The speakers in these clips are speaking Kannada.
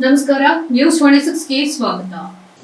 ನಮಸ್ಕಾರ, ನ್ಯೂಸ್ 26ಗೆ ಸ್ವಾಗತ.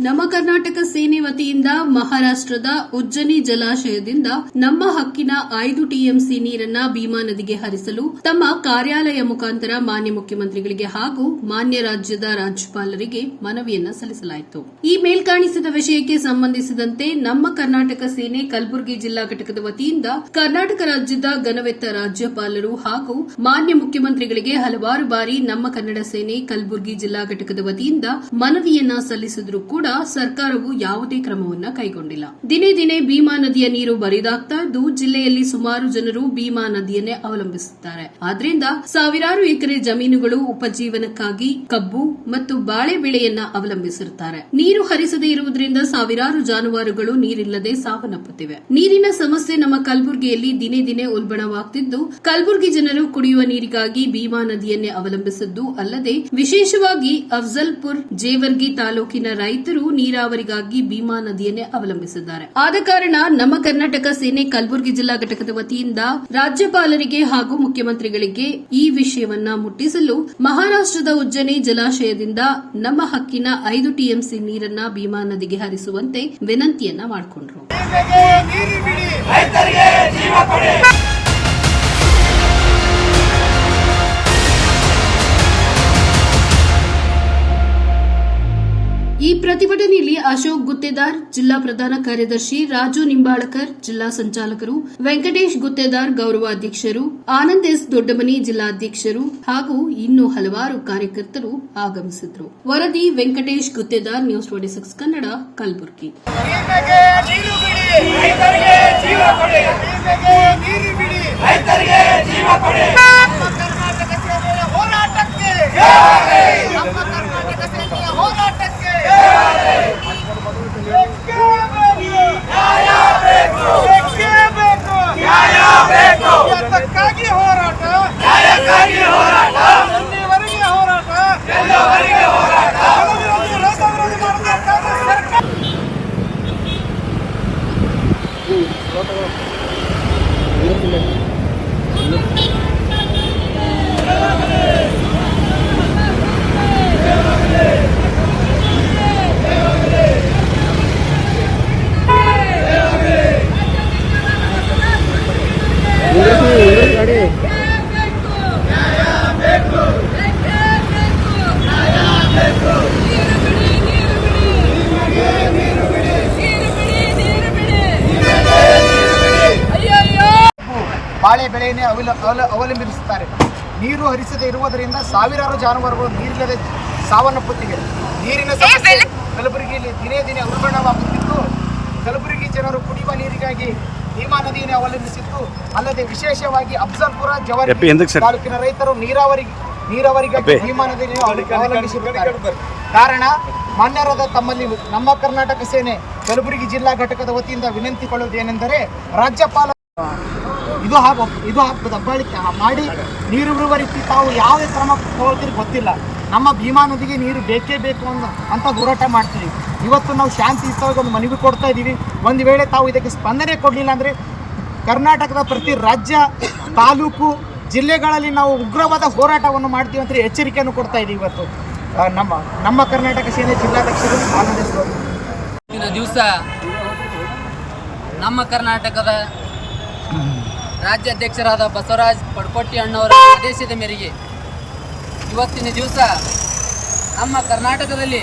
ನಮ್ಮ ಕರ್ನಾಟಕ ಸೇನೆ ವತಿಯಿಂದ ಮಹಾರಾಷ್ಟ್ರದ ಉಜ್ಜನಿ ಜಲಾಶಯದಿಂದ ನಮ್ಮ ಹಕ್ಕಿನ 5 ಟಿಎಂಸಿ ನೀರನ್ನ ಭೀಮಾ ನದಿಗೆ ಹರಿಸಲು ತಮ್ಮ ಕಾರ್ಯಾಲಯ ಮುಖಾಂತರ ಮಾನ್ಯ ಮುಖ್ಯಮಂತ್ರಿಗಳಿಗೆ ಹಾಗೂ ಮಾನ್ಯ ರಾಜ್ಯದ ರಾಜ್ಯಪಾಲರಿಗೆ ಮನವಿಯನ್ನ ಸಲ್ಲಿಸಲಾಯಿತು. ಈ ಮೇಲ್ಕಾಣಿಸಿದ ವಿಷಯಕ್ಕೆ ಸಂಬಂಧಿಸಿದಂತೆ ನಮ್ಮ ಕರ್ನಾಟಕ ಸೇನೆ ಕಲಬುರಗಿ ಜಿಲ್ಲಾ ಘಟಕದ ವತಿಯಿಂದ ಕರ್ನಾಟಕ ರಾಜ್ಯದ ಘನವೆತ್ತ ರಾಜ್ಯಪಾಲರು ಹಾಗೂ ಮಾನ್ಯ ಮುಖ್ಯಮಂತ್ರಿಗಳಿಗೆ ಹಲವಾರು ಬಾರಿ ನಮ್ಮ ಕನ್ನಡ ಸೇನೆ ಕಲಬುರಗಿ ಜಿಲ್ಲಾ ಘಟಕದ ವತಿಯಿಂದ ಮನವಿಯನ್ನ ಸಲ್ಲಿಸಿದರೂ ಕೂಡ ಸರ್ಕಾರವು ಯಾವುದೇ ಕ್ರಮವನ್ನ ಕೈಗೊಂಡಿಲ್ಲ. ದಿನೇ ದಿನೇ ಭೀಮಾ ನದಿಯ ನೀರು ಬರಿದಾಗ್ತಾ ಇದ್ದು ಜಿಲ್ಲೆಯಲ್ಲಿ ಸುಮಾರು ಜನರು ಭೀಮಾ ನದಿಯನ್ನೇ ಅವಲಂಬಿಸುತ್ತಾರೆ. ಆದ್ರಿಂದ ಸಾವಿರಾರು ಎಕರೆ ಜಮೀನುಗಳು ಉಪಜೀವನಕ್ಕಾಗಿ ಕಬ್ಬು ಮತ್ತು ಬಾಳೆ ಬೆಳೆಯನ್ನ ಅವಲಂಬಿಸಿರುತ್ತಾರೆ. ನೀರು ಹರಿಸದೇ ಇರುವುದರಿಂದ ಸಾವಿರಾರು ಜಾನುವಾರುಗಳು ನೀರಿಲ್ಲದೆ ಸಾವನ್ನಪ್ಪುತ್ತಿವೆ. ನೀರಿನ ಸಮಸ್ಯೆ ನಮ್ಮ ಕಲಬುರಗಿಯಲ್ಲಿ ದಿನೇ ದಿನೇ ಉಲ್ಬಣವಾಗುತ್ತಿದ್ದು ಕಲಬುರಗಿ ಜನರು ಕುಡಿಯುವ ನೀರಿಗಾಗಿ ಭೀಮಾ ನದಿಯನ್ನೇ ಅವಲಂಬಿಸಿದ್ದು ಅಲ್ಲದೆ ವಿಶೇಷವಾಗಿ ಅಫ್ಜಲ್ಪುರ್ ಜೇವರ್ಗಿ ತಾಲೂಕಿನ ರೈತರು ನೀರಾವರಿಗಾಗಿ ಭೀಮಾ ನದಿಯನ್ನೇ ಅವಲಂಬಿಸಿದ್ದಾರೆ. ಆದ ಕಾರಣ ನಮ್ಮ ಕರ್ನಾಟಕ ಸೇನೆ ಕಲಬುರಗಿ ಜಿಲ್ಲಾ ಘಟಕದ ವತಿಯಿಂದ ರಾಜ್ಯಪಾಲರಿಗೆ ಹಾಗೂ ಮುಖ್ಯಮಂತ್ರಿಗಳಿಗೆ ಈ ವಿಷಯವನ್ನ ಮುಟ್ಟಿಸಲು ಮಹಾರಾಷ್ಟ್ರದ ಉಜ್ಜನಿ ಜಲಾಶಯದಿಂದ ನಮ್ಮ ಹಕ್ಕಿನ 5 ಟಿಎಂಸಿ ನೀರನ್ನ ಭೀಮಾ ನದಿಗೆ ಹರಿಸುವಂತೆ ವಿನಂತಿಯನ್ನ ಮಾಡಿಕೊಂಡ್ರು. ಈ ಪ್ರತಿಭಟನೆಯಲ್ಲಿ ಅಶೋಕ್ ಗುತ್ತೇದಾರ್ ಜಿಲ್ಲಾ ಪ್ರಧಾನ ಕಾರ್ಯದರ್ಶಿ, ರಾಜು ನಿಂಬಾಳಕರ್ ಜಿಲ್ಲಾ ಸಂಚಾಲಕರು, ವೆಂಕಟೇಶ್ ಗುತ್ತೇದಾರ್ ಗೌರವ ಅಧ್ಯಕ್ಷರು, ಆನಂದ್ ಎಸ್ ದೊಡ್ಡಮನಿ ಜಿಲ್ಲಾಧ್ಯಕ್ಷರು ಹಾಗೂ ಇನ್ನೂ ಹಲವಾರು ಕಾರ್ಯಕರ್ತರು ಆಗಮಿಸಿದ್ರು. ವರದಿ ವೆಂಕಟೇಶ್ ಗುತ್ತೇದಾರ್, ನ್ಯೂಸ್ 26 ಕನ್ನಡ, ಕಲಬುರಗಿ. ಬಾಳೆ ಬೆಳೆಯನ್ನೇ ಅವಲಂಬಿಸುತ್ತಾರೆ. ನೀರು ಹರಿಸದೇ ಇರುವುದರಿಂದ ಸಾವಿರಾರು ಜಾನುವಾರುಗಳು ನೀರಿಲ್ಲದೆ ಸಾವನ್ನಪ್ಪುತ್ತಿವೆ. ನೀರಿನ ಸಮಸ್ಯೆ ಕಲಬುರಗಿಯಲ್ಲಿ ದಿನೇ ದಿನೇ ಉಲ್ಬಣವಾಗುತ್ತಿದ್ದು ಕಲಬುರಗಿ ಜನರು ಕುಡಿಯುವ ನೀರಿಗಾಗಿ ಭೀಮಾ ನದಿಯನ್ನು ಅವಲಂಬಿಸಿದ್ದು ಅಲ್ಲದೆ ವಿಶೇಷವಾಗಿ ಅಫ್ಜಲ್ಪುರ ಜೇವರ್ಗಿ ತಾಲೂಕಿನ ರೈತರು ನೀರಾವರಿಗಾಗಿ ಭೀಮಾ ನದಿಯನ್ನು ಅವಲಂಬಿಸಿರುತ್ತಾರೆ. ಕಾರಣ ಮಾನ್ಯರಾದ ತಮ್ಮಲ್ಲಿ ನಮ್ಮ ಕರ್ನಾಟಕ ಸೇನೆ ಕಲಬುರಗಿ ಜಿಲ್ಲಾ ಘಟಕದ ವತಿಯಿಂದ ವಿನಂತಿಕೊಳ್ಳುವುದೇನೆಂದರೆ ರಾಜ್ಯಪಾಲ ಇದು ದಬ್ಬಾಳಿಕೆ ಮಾಡಿ ನೀರು ಬಿಡುವ ರೀತಿ ತಾವು ಯಾವುದೇ ಕ್ರಮ ತಗೊಳ್ತೀರಿ ಗೊತ್ತಿಲ್ಲ. ನಮ್ಮ ಭೀಮಾ ನದಿಗೆ ನೀರು ಬೇಕೇ ಬೇಕು ಅಂತ ಹೋರಾಟ ಮಾಡ್ತೀವಿ. ಇವತ್ತು ನಾವು ಶಾಂತಿಯುತವಾಗಿ ಒಂದು ಮನವಿ ಕೊಡ್ತಾ ಇದ್ದೀವಿ. ಒಂದು ವೇಳೆ ತಾವು ಇದಕ್ಕೆ ಸ್ಪಂದನೆ ಕೊಡಲಿಲ್ಲ ಅಂದರೆ ಕರ್ನಾಟಕದ ಪ್ರತಿ ರಾಜ್ಯ, ತಾಲೂಕು, ಜಿಲ್ಲೆಗಳಲ್ಲಿ ನಾವು ಉಗ್ರವಾದ ಹೋರಾಟವನ್ನು ಮಾಡ್ತೀವಿ ಅಂತ ಎಚ್ಚರಿಕೆಯನ್ನು ಕೊಡ್ತಾ ಇದ್ದೀವಿ. ಇವತ್ತು ನಮ್ಮ ಕರ್ನಾಟಕ ಸೇನೆ ಜಿಲ್ಲಾಧ್ಯಕ್ಷರು ಇಂದಿನ ದಿವಸ ನಮ್ಮ ಕರ್ನಾಟಕದ ರಾಜ್ಯಾಧ್ಯಕ್ಷರಾದ ಬಸವರಾಜ್ ಪಡ್ಪಟ್ಟಿ ಅಣ್ಣವರ ಆದೇಶದ ಮೇರೆಗೆ ಇವತ್ತಿನ ದಿವಸ ನಮ್ಮ ಕರ್ನಾಟಕದಲ್ಲಿ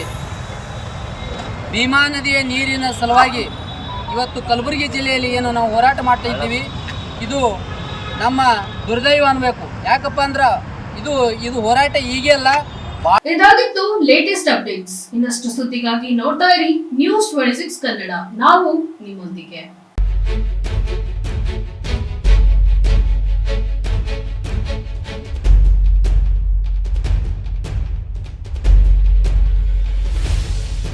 ಭೀಮಾ ನದಿಯ ನೀರಿನ ಸಲುವಾಗಿ ಇವತ್ತು ಕಲಬುರಗಿ ಜಿಲ್ಲೆಯಲ್ಲಿ ಏನು ನಾವು ಹೋರಾಟ ಮಾಡ್ತಾ ಇದ್ದೀವಿ, ಇದು ನಮ್ಮ ದುರ್ದೈವ ಅನ್ಬೇಕು. ಯಾಕಪ್ಪ ಅಂದ್ರೆ ಇದು ಹೋರಾಟ ಹೀಗೆ ಅಲ್ಲ. ಇದಾಗಿತ್ತು ಲೇಟೆಸ್ಟ್ ಅಪ್ಡೇಟ್ಸ್. ಇನ್ನಷ್ಟು ಸುದ್ದಿಗಾಗಿ ನೋಡ್ತಾ ಇರಿ ನ್ಯೂಸ್ 26 ಕನ್ನಡ. ನಾವು ನಿಮ್ಮೊಂದಿಗೆ.